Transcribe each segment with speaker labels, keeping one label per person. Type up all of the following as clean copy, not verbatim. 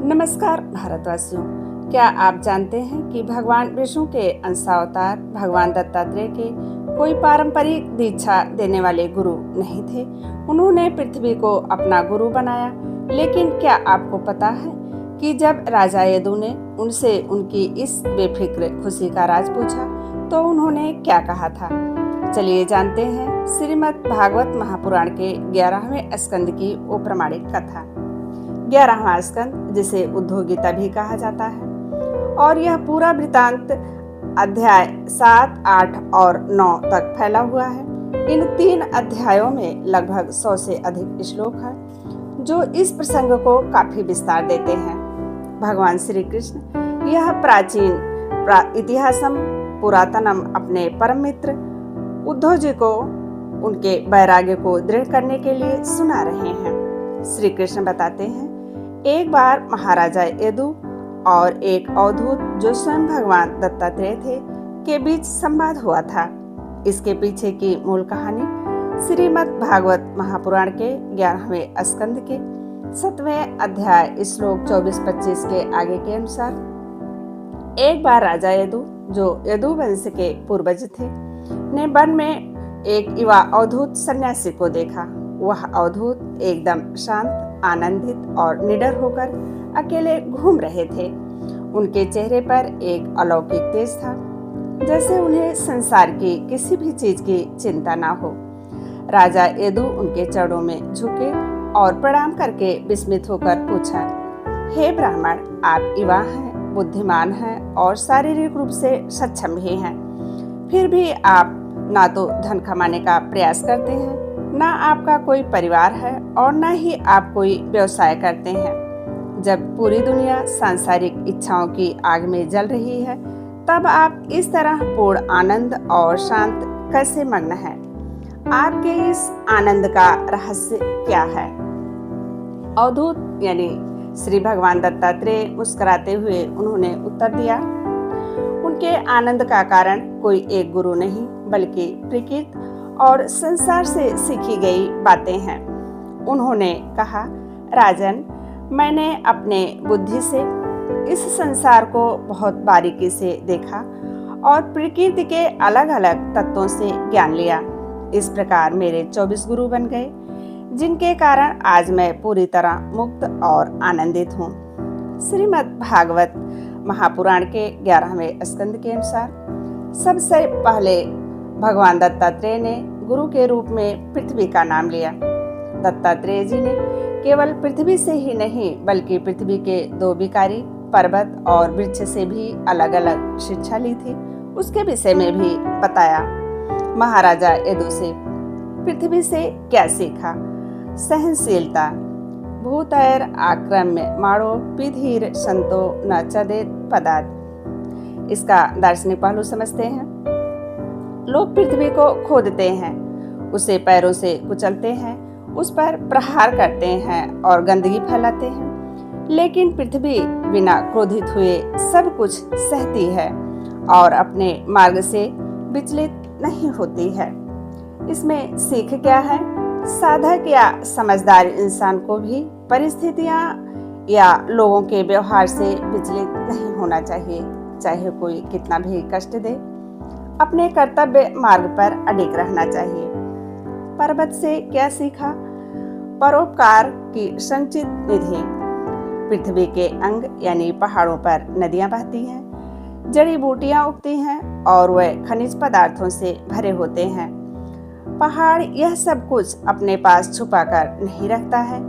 Speaker 1: नमस्कार भारतवासियों, क्या आप जानते हैं कि भगवान विष्णु के अंशावतार भगवान दत्तात्रेय के कोई पारंपरिक दीक्षा देने वाले गुरु नहीं थे। उन्होंने पृथ्वी को अपना गुरु बनाया। लेकिन क्या आपको पता है कि जब राजा यदु ने उनसे उनकी इस बेफिक्र खुशी का राज पूछा तो उन्होंने क्या कहा था? चलिए जानते हैं श्रीमद् भागवत महापुराण के 11वें स्कंद की अप्रमाणिक कथा। 11वां स्कंद, जिसे उद्धव गीता भी कहा जाता है, और यह पूरा वृतांत अध्याय 7, 8 और 9 तक फैला हुआ है। इन 3 अध्यायों में लगभग 100 से अधिक श्लोक हैं, जो इस प्रसंग को काफी विस्तार देते हैं। भगवान श्री कृष्ण यह प्राचीन इतिहासम पुरातनम अपने परम मित्र उद्धव जी को उनके वैराग्य को दृढ़ करने के लिए सुना रहे हैं। श्री कृष्ण बताते हैं, एक बार महाराजा यदु और एक अवधूत जो स्वयं भगवान दत्तात्रेय थे के बीच संवाद हुआ था। इसके पीछे की मूल कहानी श्रीमद् भागवत महापुराण के 11वें स्कंद के 7वें अध्याय श्लोक 24-25 के आगे के अनुसार। एक बार राजा यदु, जो यदु वंश के पूर्वज थे, ने वन में एक युवा अवधूत सन्यासी को देखा। वह अवधूत एकदम शांत, आनंदित और निडर होकर अकेले घूम रहे थे। उनके चेहरे पर एक अलौकिक तेज था, जैसे उन्हें संसार की किसी भी चीज की चिंता ना हो। राजा यदु उनके चरणों में झुके और प्रणाम करके विस्मित होकर पूछा, हे ब्राह्मण, आप युवा हैं, बुद्धिमान हैं और शारीरिक रूप से सक्षम भी हैं। फिर भी आप ना तो धन कमाने का प्रयास करते हैं, ना आपका कोई परिवार है और ना ही आप कोई व्यवसाय करते हैं। जब पूरी दुनिया सांसारिक इच्छाओं की आग में जल रही है, तब आप इस तरह पूर्ण आनंद और शांत कैसे मग्न हैं? आपके इस आनंद का रहस्य क्या है? अवधूत यानी श्री भगवान दत्तात्रेय मुस्कुराते हुए उन्होंने उत्तर दिया, उनके आनंद का कारण कोई एक गुरु नहीं, बल्कि प्रकृति और संसार से सीखी गई बातें हैं। उन्होंने कहा, राजन, मैंने अपने बुद्धि से इस संसार को बहुत बारीकी से देखा और प्रकृति के अलग अलग तत्वों से ज्ञान लिया। इस प्रकार मेरे 24 गुरु बन गए, जिनके कारण आज मैं पूरी तरह मुक्त और आनंदित हूँ। श्रीमद् भागवत महापुराण के 11वें स्कंद के अनुसार सबसे पहले भगवान दत्तात्रेय ने गुरु के रूप में पृथ्वी का नाम लिया। दत्तात्रेय जी ने केवल पृथ्वी से ही नहीं, बल्कि पृथ्वी के 2 विकारी पर्वत और वृक्ष से भी अलग अलग शिक्षा ली थी। उसके विषय में भी बताया। महाराजा यदु से पृथ्वी से क्या सीखा? सहनशीलता, भूतैर आक्रम्य माणो पिधीर संतो न चदेत पदात्। इसका दार्शनिक पहलू समझते हैं। लोग पृथ्वी को खोदते हैं, उसे पैरों से कुचलते हैं, उस पर प्रहार करते हैं और गंदगी फैलाते हैं, लेकिन पृथ्वी बिना क्रोधित हुए सब कुछ सहती है और अपने मार्ग से विचलित नहीं होती है। इसमें सीख क्या है? साधक या समझदार इंसान को भी परिस्थितियां या लोगों के व्यवहार से विचलित नहीं होना चाहिए, चाहे कोई कितना भी कष्ट दे। अपने कर्तव्य मार्ग पर अडिग रहना चाहिए। पर्वत से क्या सीखा? परोपकार की संचित निधि। पृथ्वी के अंग यानी पहाड़ों पर नदियां बहती हैं, जड़ी बूटियां उगती हैं और वह खनिज पदार्थों से भरे होते हैं। पहाड़ यह सब कुछ अपने पास छुपा कर नहीं रखता है,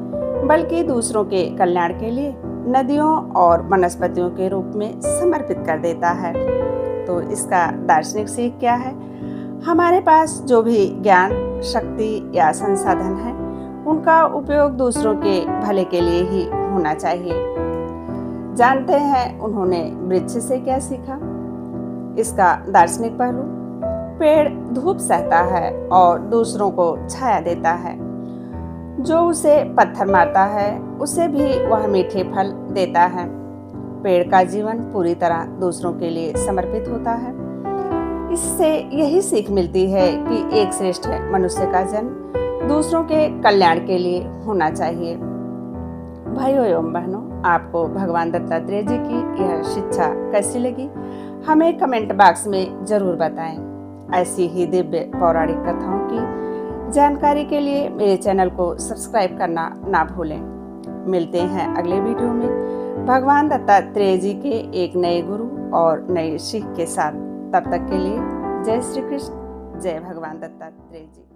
Speaker 1: बल्कि दूसरों के कल्याण के लिए नदियों और वनस्पतियों के रूप में समर्पित कर देता है। तो इसका दार्शनिक सीख क्या है? हमारे पास जो भी ज्ञान, शक्ति या संसाधन है, उनका उपयोग दूसरों के भले के लिए ही होना चाहिए। जानते हैं उन्होंने वृक्ष से क्या सीखा? इसका दार्शनिक पहलू, पेड़ धूप सहता है और दूसरों को छाया देता है। जो उसे पत्थर मारता है, उसे भी वह मीठे फल देता है। पेड़ का जीवन पूरी तरह दूसरों के लिए समर्पित होता है। इससे यही सीख मिलती है कि एक श्रेष्ठ मनुष्य का जन्म दूसरों के कल्याण के लिए होना चाहिए। भाइयों एवं बहनों, आपको भगवान दत्तात्रेय जी की यह शिक्षा कैसी लगी, हमें कमेंट बॉक्स में जरूर बताएं। ऐसी ही दिव्य पौराणिक कथाओं की जानकारी के लिए मेरे चैनल को सब्सक्राइब करना ना भूलें। मिलते हैं अगले वीडियो में भगवान दत्तात्रेय जी के एक नए गुरु और नई सीख के साथ। तब तक के लिए जय श्री कृष्ण, जय भगवान दत्तात्रेय जी।